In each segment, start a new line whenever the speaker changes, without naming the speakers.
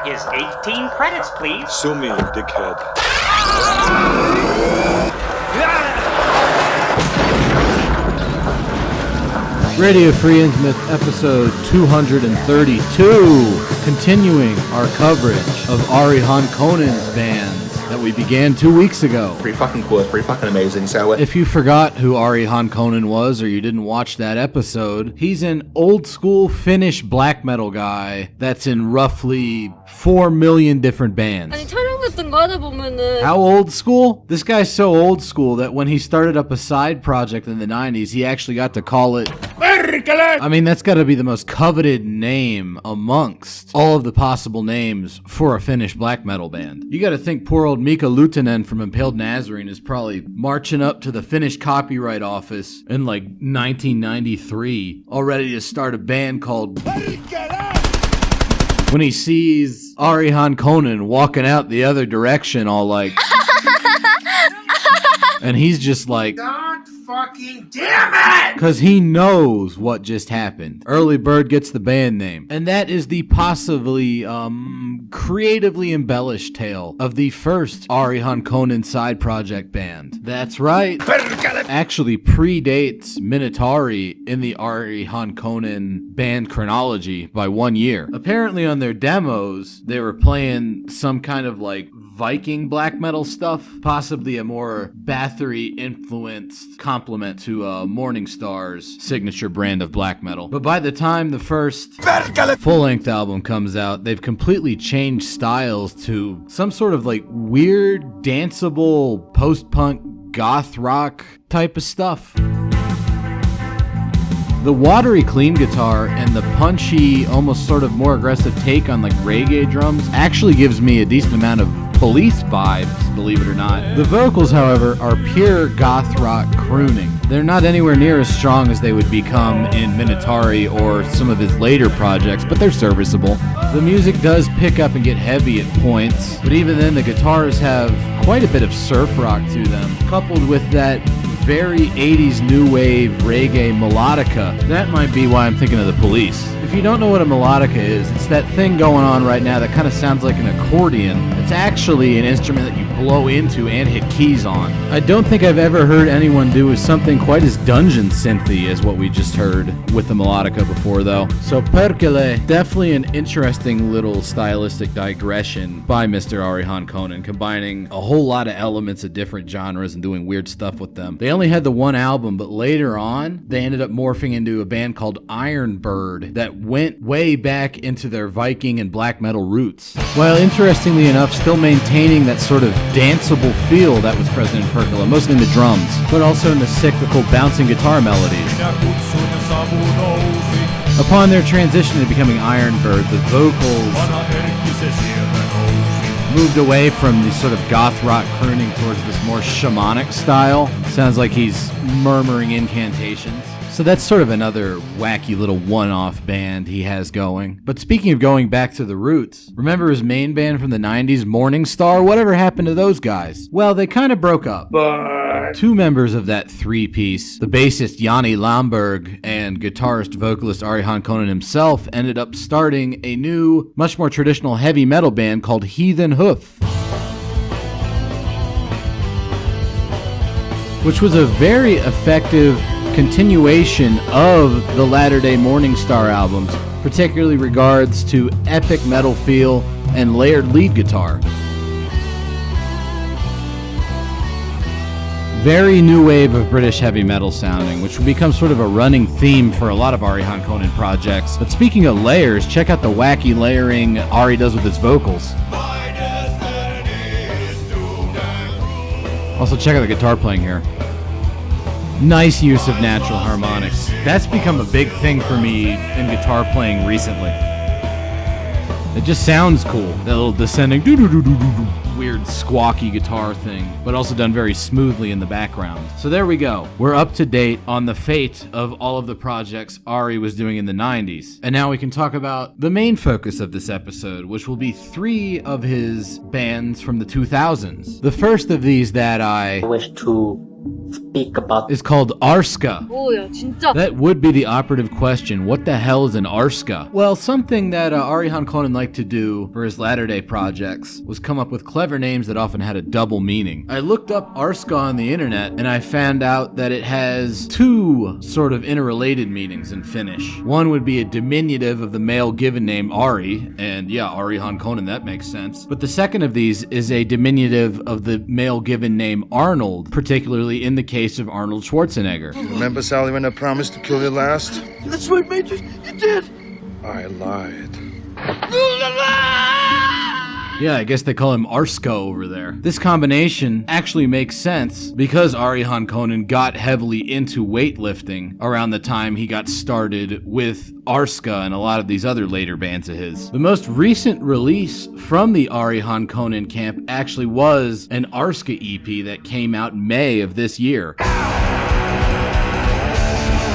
There is 18 credits, please.
Sue me, dickhead.
Radio Free Intimate episode 232, continuing our coverage of Ari Han Conan's bands that we began 2 weeks ago.
Pretty fucking cool, it's pretty fucking amazing. So
if you forgot who Ari Han Conan was, or you didn't watch that episode, he's an old school Finnish black metal guy that's in roughly 4 million different bands.
아니 촬영했던 거 하다 보면은
How old school? This guy's so old school that when he started up a side project in the 90s, he actually got to call it Percolate! I mean, that's gotta be the most coveted name amongst all of the possible names for a Finnish black metal band. You gotta think poor old Mika Luutinen from Impaled Nazarene is probably marching up to the Finnish Copyright Office in like 1993, all ready to start a band called Percolate! When he sees Ari Han Conan walking out the other direction all like... and he's just like...
fucking damn it!
Because he knows what just happened. Early Bird gets the band name. And that is the possibly, creatively embellished tale of the first Ari Han Conan side project band. That's right. Actually predates mTORR in the Ari Han Conan band chronology by 1 year. Apparently on their demos, they were playing some kind of like Viking black metal stuff, possibly a more Bathory influenced complement to Morningstar's signature brand of black metal. But by the time the first full-length album comes out, they've completely changed styles to some sort of like weird, danceable, post-punk, goth rock type of stuff. The watery clean guitar and the punchy, almost sort of more aggressive take on like reggae drums actually gives me a decent amount of Police vibes, believe it or not. The vocals, however, are pure goth rock crooning. They're not anywhere near as strong as they would become in mTORR or some of his later projects, but they're serviceable. The music does pick up and get heavy at points, but even then the guitars have quite a bit of surf rock to them, coupled with that very 80s new wave reggae melodica. That might be why I'm thinking of the Police. If you don't know what a melodica is, it's that thing going on right now that kind of sounds like an accordion. It's actually an instrument that you blow into and hit keys on. I don't think I've ever heard anyone do something quite as dungeon synthy as what we just heard with the melodica before, though. So Percolate, definitely an interesting little stylistic digression by Mr. Ari Han Conan, combining a whole lot of elements of different genres and doing weird stuff with them. They only had the one album, but later on, they ended up morphing into a band called Iron Bird that went way back into their Viking and black metal roots. While interestingly enough, still maintaining that sort of danceable feel that was present in Percolate, mostly in the drums, but also in the cyclical bouncing guitar melodies. Upon their transition to becoming Iron Bird, the vocals moved away from the sort of goth rock crooning towards this more shamanic style. Sounds like he's murmuring incantations. So that's sort of another wacky little one-off band he has going. But speaking of going back to the roots, remember his main band from the 90s, Morningstar? Whatever happened to those guys? Well, they kind of broke up. But two members of that three-piece, the bassist Yanni Lamberg and guitarist vocalist Ari Han Conan himself, ended up starting a new, much more traditional heavy metal band called Heathen Hoof, which was a very effective continuation of the latter-day Morningstar albums, particularly regards to epic metal feel and layered lead guitar. Very new wave of British heavy metal sounding, which will become sort of a running theme for a lot of Ari Han Conan projects. But speaking of layers, check out the wacky layering Ari does with his vocals. Also check out the guitar playing here. Nice use of natural harmonics. That's become a big thing for me in guitar playing recently. It just sounds cool. That little descending weird squawky guitar thing, but also done very smoothly in the background. So there we go. We're up to date on the fate of all of the projects Ari was doing in the 90s. And now we can talk about the main focus of this episode, which will be 3 of his bands from the 2000s. The first of these that I
wish to
speak about.
is called Arska.
뭐야 진짜.
That would be the operative question. What the hell is an Arska? Well, something that Ari Han Conan liked to do for his latter-day projects was come up with clever names that often had a double meaning. I looked up Arska on the internet, and I found out that it has two sort of interrelated meanings in Finnish. One would be a diminutive of the male given name Ari, and yeah, Ari Han Conan, that makes sense. But the second of these is a diminutive of the male given name Arnold, particularly in the case of Arnold Schwarzenegger.
Remember, Sally, when I promised to kill you last?
That's right, Major. You did.
I lied.
Yeah, I guess they call him Arska over there. This combination actually makes sense because Ari Han Conan got heavily into weightlifting around the time he got started with Arska and a lot of these other later bands of his. The most recent release from the Ari Han Conan camp actually was an Arska EP that came out in May of this year.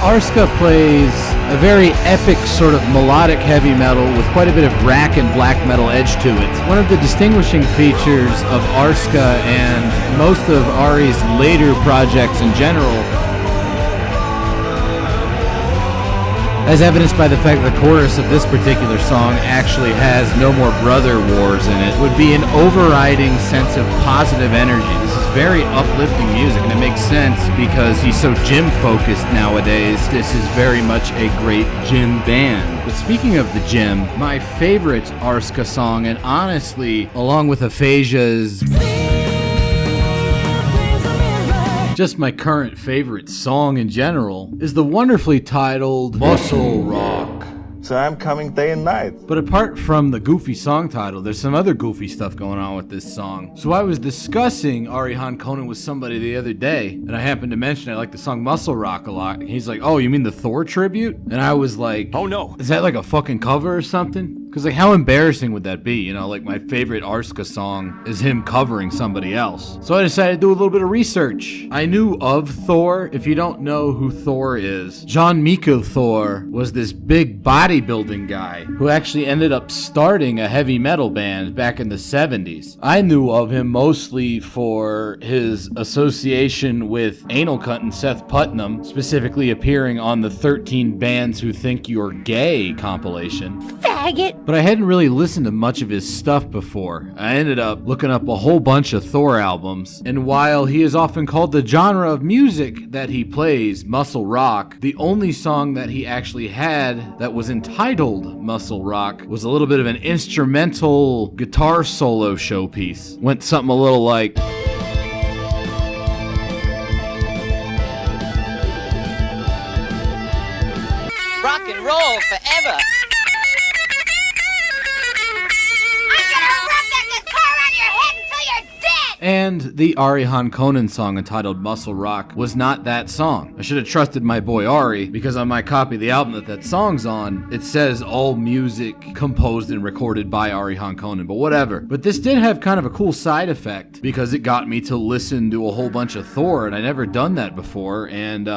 Arska plays a very epic sort of melodic heavy metal with quite a bit of rack and black metal edge to it. One of the distinguishing features of Arska and most of Ari's later projects in general, as evidenced by the fact that the chorus of this particular song actually has "No More Brother Wars" in it, would be an overriding sense of positive energy. This is very uplifting music, and it makes sense because he's so gym-focused nowadays. This is very much a great gym band. But speaking of the gym, my favorite Arska song, and honestly, along with Aphasia's, just my current favorite song in general, is the wonderfully titled Muscle Rock.
So I'm coming day and night.
But apart from the goofy song title, there's some other goofy stuff going on with this song. So I was discussing Ari Han Conan with somebody the other day, and I happened to mention I like the song Muscle Rock a lot. And he's like, "Oh, you mean the Thor tribute?" And I was like, "Oh no. Is that like a fucking cover or something?" Because like, how embarrassing would that be? You know, like my favorite Arska song is him covering somebody else. So I decided to do a little bit of research. I knew of Thor. If you don't know who Thor is, Jon Mikl Thor was this big bodybuilding guy who actually ended up starting a heavy metal band back in the 70s. I knew of him mostly for his association with Anal Cunt and Seth Putnam, specifically appearing on the 13 Bands Who Think You're Gay compilation.
Faggot.
But I hadn't really listened to much of his stuff before. I ended up looking up a whole bunch of Thor albums, and while he is often called the genre of music that he plays Muscle Rock, the only song that he actually had that was entitled Muscle Rock was a little bit of an instrumental guitar solo showpiece. Went something a little like...
Rock and roll forever.
And the Ari Han Conan song entitled Muscle Rock was not that song. I should have trusted my boy Ari, because on my copy of the album that song's on, it says all music composed and recorded by Ari Han Conan, but whatever. But this did have kind of a cool side effect, because it got me to listen to a whole bunch of Thor, and I'd never done that before, and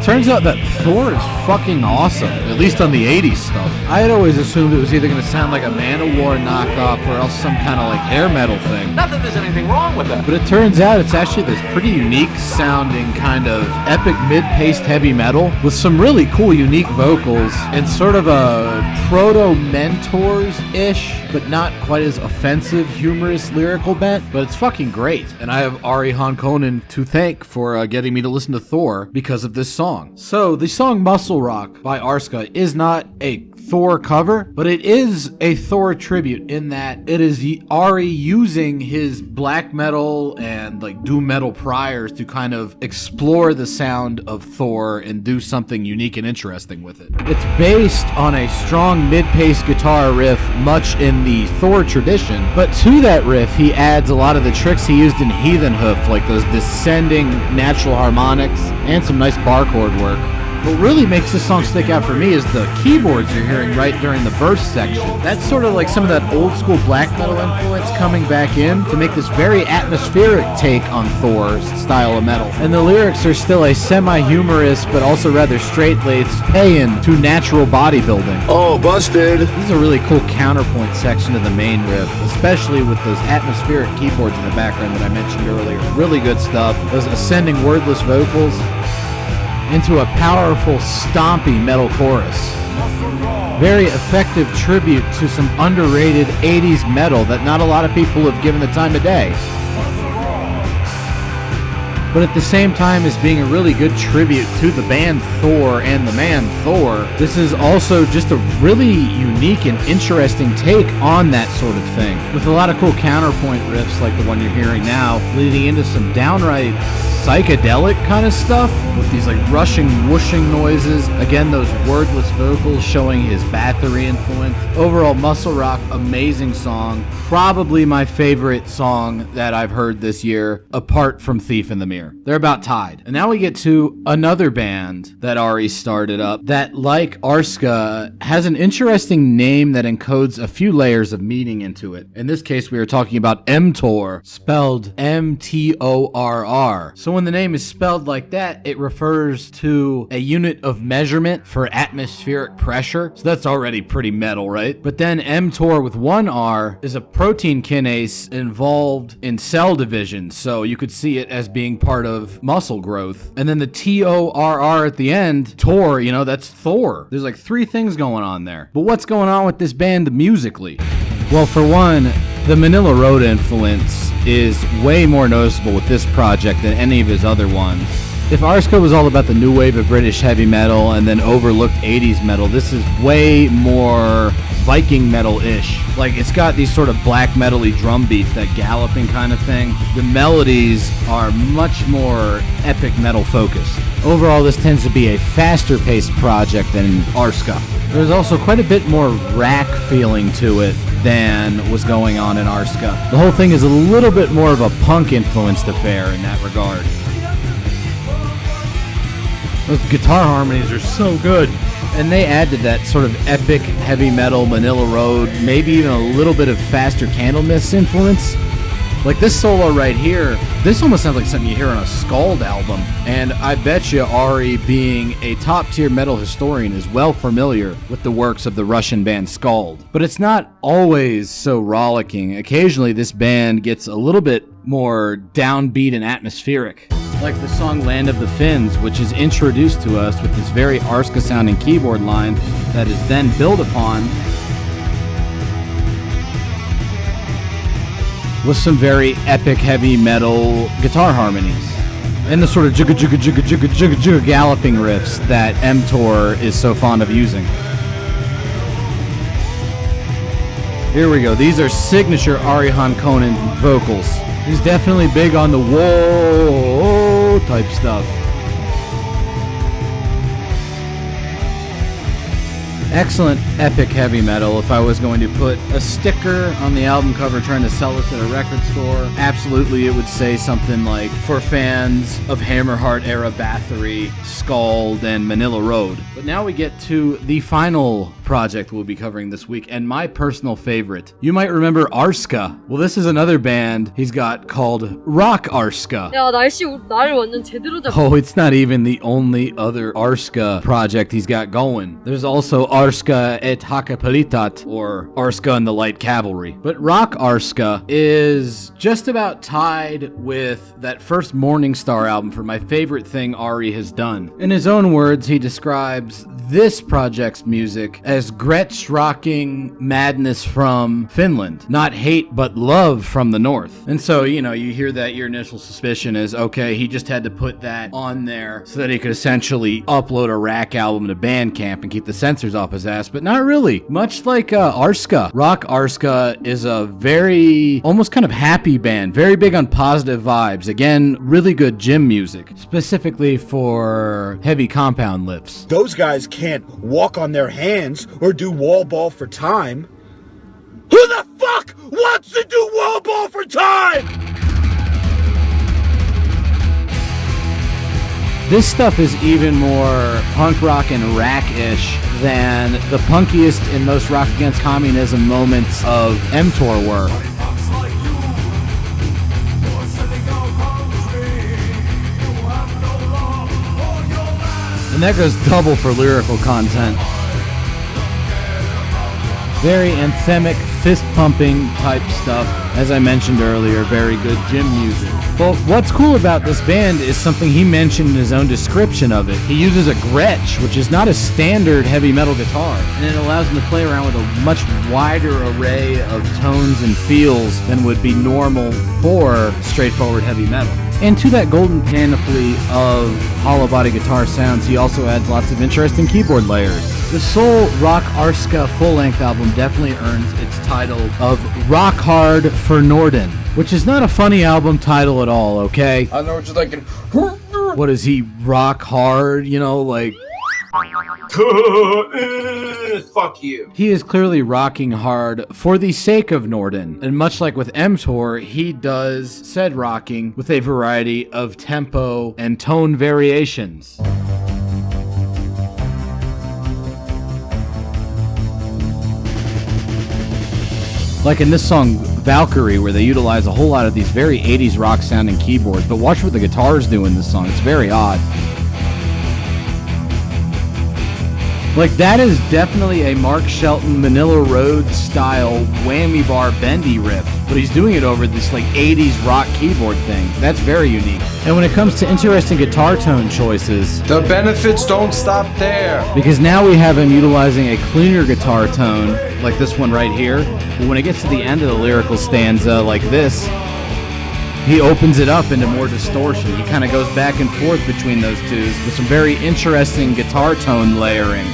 turns out that Thor is fucking awesome, at least on the 80s stuff. I had always assumed it was either going to sound like a Manowar knockoff or else some kind of like hair metal thing.
Not that there's anything wrong with that.
But it turns out it's actually this pretty unique sounding kind of epic mid-paced heavy metal with some really cool unique vocals and sort of a proto-Mentors-ish, but not quite as offensive, humorous, lyrical bent. But it's fucking great. And I have Ari Han Conan to thank for getting me to listen to Thor because of this song. So the song Muscle Rock by Arska is not a Thor cover, but it is a Thor tribute in that it is Ari using his black metal and like doom metal priors to kind of explore the sound of Thor and do something unique and interesting with it. It's based on a strong mid-paced guitar riff, much in the Thor tradition, but to that riff he adds a lot of the tricks he used in Heathen Hoof, like those descending natural harmonics and some nice bar chord work. What really makes this song stick out for me is the keyboards you're hearing right during the verse section. That's sort of like some of that old school black metal influence coming back in to make this very atmospheric take on Thor's style of metal. And the lyrics are still a semi-humorous but also rather straight-laced paean to natural bodybuilding.
Oh, busted.
This is a really cool counterpoint section of the main riff, especially with those atmospheric keyboards in the background that I mentioned earlier. Really good stuff. Those ascending wordless vocals into a powerful, stompy metal chorus. Very effective tribute to some underrated 80s metal that not a lot of people have given the time of day. But at the same time as being a really good tribute to the band Thor and the man Thor, this is also just a really unique and interesting take on that sort of thing, with a lot of cool counterpoint riffs like the one you're hearing now, leading into some downright psychedelic kind of stuff with these like rushing, whooshing noises. Again, those wordless vocals showing his Bathory influence. Overall, Muscle Rock, amazing song. Probably my favorite song that I've heard this year, apart from Thief in the Mirror. They're about tied. And now we get to another band that Ari started up that, like Arska, has an interesting name that encodes a few layers of meaning into it. In this case, we are talking about mTOR, spelled M-T-O-R-R. So when the name is spelled like that, it refers to a unit of measurement for atmospheric pressure. So that's already pretty metal, right? But then mTOR with one R is a protein kinase involved in cell division. So you could see it as being part of muscle growth. And then the T-O-R-R at the end, Tor, you know, that's Thor. There's like three things going on there. But what's going on with this band musically? Well, for one, the Manila Road influence is way more noticeable with this project than any of his other ones. If Arska was all about the new wave of British heavy metal and then overlooked 80s metal, this is way more Viking metal-ish. Like, it's got these sort of black metal-y drum beats, that galloping kind of thing. The melodies are much more epic metal focused. Overall, this tends to be a faster-paced project than Arska. There's also quite a bit more rack feeling to it than was going on in Arska. The whole thing is a little bit more of a punk-influenced affair in that regard. Those guitar harmonies are so good. And they add to that sort of epic heavy metal Manila Road, maybe even a little bit of faster Candlemass influence. Like this solo right here, this almost sounds like something you hear on a Scald album. And I bet you Ari, being a top-tier metal historian, is well familiar with the works of the Russian band Scald. But it's not always so rollicking. Occasionally this band gets a little bit more downbeat and atmospheric. Like the song Land of the Finns, which is introduced to us with this very Arska-sounding keyboard line that is then built upon with some very epic heavy metal guitar harmonies and the sort of jugga jugga jugga jugga jugga jugga galloping riffs that mTOR is so fond of using. Here we go. These are signature Ari Han Conan vocals. He's definitely big on the whoa type stuff. Excellent epic heavy metal. If I was going to put a sticker on the album cover trying to sell this at a record store, absolutely it would say something like, for fans of Hammerheart era Bathory, Scald, and Manila Road. But now we get to the final project we'll be covering this week, and my personal favorite. You might remember Arska. Well, this is another band he's got called Rockarska.
야, 나를 완전 제대로 잡.
Oh, it's not even the only other Arska project he's got going. There's also Arska et Hakapalitat, or Arska and the Light Cavalry. But Rockarska is just about tied with that first Morning Star album for my favorite thing Ari has done. In his own words, he describes this project's music as Gretsch rocking madness from Finland, not hate but love from the north. And so, you know, you hear that, your initial suspicion is, okay, he just had to put that on there so that he could essentially upload a Rack album to Bandcamp and keep the censors off his ass, but not really. Much like Arska, Rockarska is a very, almost kind of happy band, very big on positive vibes. Again, really good gym music, specifically for heavy compound lifts.
Those guys can't walk on their hands or do wall ball for time. Who the fuck wants to do wall ball for time?
This stuff is even more punk rock and rack-ish than the punkiest and most rock against communism moments of mTOR were. And that goes double for lyrical content. Very anthemic, fist-pumping type stuff. As I mentioned earlier, very good gym music. Well, what's cool about this band is something he mentioned in his own description of it. He uses a Gretsch, which is not a standard heavy metal guitar, and it allows him to play around with a much wider array of tones and feels than would be normal for straightforward heavy metal. And to that golden panoply of hollow body guitar sounds, he also adds lots of interesting keyboard layers. The Soul Rockarska full-length album definitely earns its title of Rock Hard for Norden, which is not a funny album title at all, okay?
I know what you're thinking.
What is he, rock hard, you know, like...
Fuck you.
He is clearly rocking hard for the sake of Norden, and much like with mTOR, he does said rocking with a variety of tempo and tone variations. Like in this song, Valkyrie, where they utilize a whole lot of these very 80s rock sounding keyboards, but watch what the guitars do in this song. It's very odd. Like, that is definitely a Mark Shelton Manila Road style whammy bar bendy riff, but he's doing it over this like 80s rock keyboard thing. That's very unique. And when it comes to interesting guitar tone choices,
The benefits don't stop there.
because now we have him utilizing a cleaner guitar tone, like this one right here, but when it gets to the end of the lyrical stanza like this, he opens it up into more distortion. He kind of goes back and forth between those two with some very interesting guitar tone layering.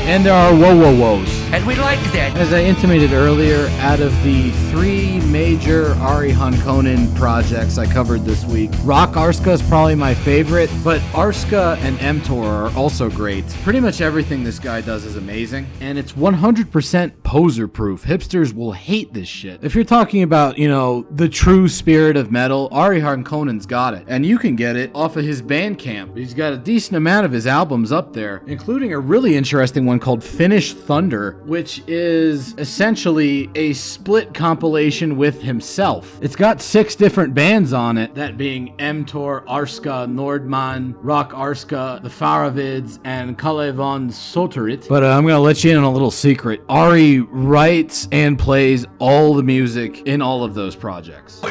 And there are whoa-whoa-whoas.
And we like that.
As I intimated earlier, out of the 3 major Ari Han Conan projects I covered this week, Rockarska is probably my favorite, but Arska and mTOR are also great. Pretty much everything this guy does is amazing, and it's 100% poser-proof. Hipsters will hate this shit. If you're talking about, you know, the true spirit of metal, Ari Han Conan's got it, and you can get it off of his Bandcamp. He's got a decent amount of his albums up there, including a really interesting one called Finnish Thunder, which is essentially a split compilation with himself. It's got 6 different bands on it, that being mTOR, Arska, Nordman, Rockarska, the Faravids, and Kalle von Soterit. But I'm gonna let you in on a little secret. Ari writes and plays all the music in all of those projects.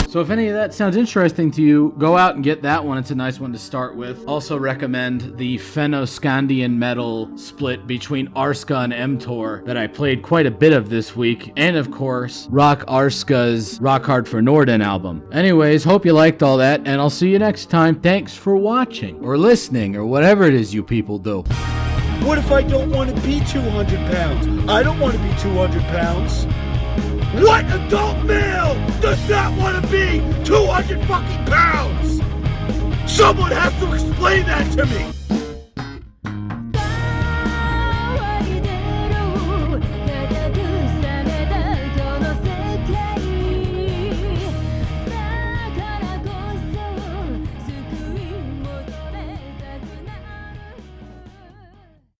So if any of that sounds interesting to you, go out and get that one. It's a nice one to start with. Also recommend the Fennoscandian metal split between Arska and mTOR that I played quite a bit of this week. And of course, Rockarska's Rock Hard for Norden album. Anyways, hope you liked all that, and I'll see you next time. Thanks for watching, or listening, or whatever it is you people do.
What if I don't want to be 200 pounds? I don't want to be 200 pounds. What adult male does not want to be 200 fucking pounds? Someone has to explain that to me.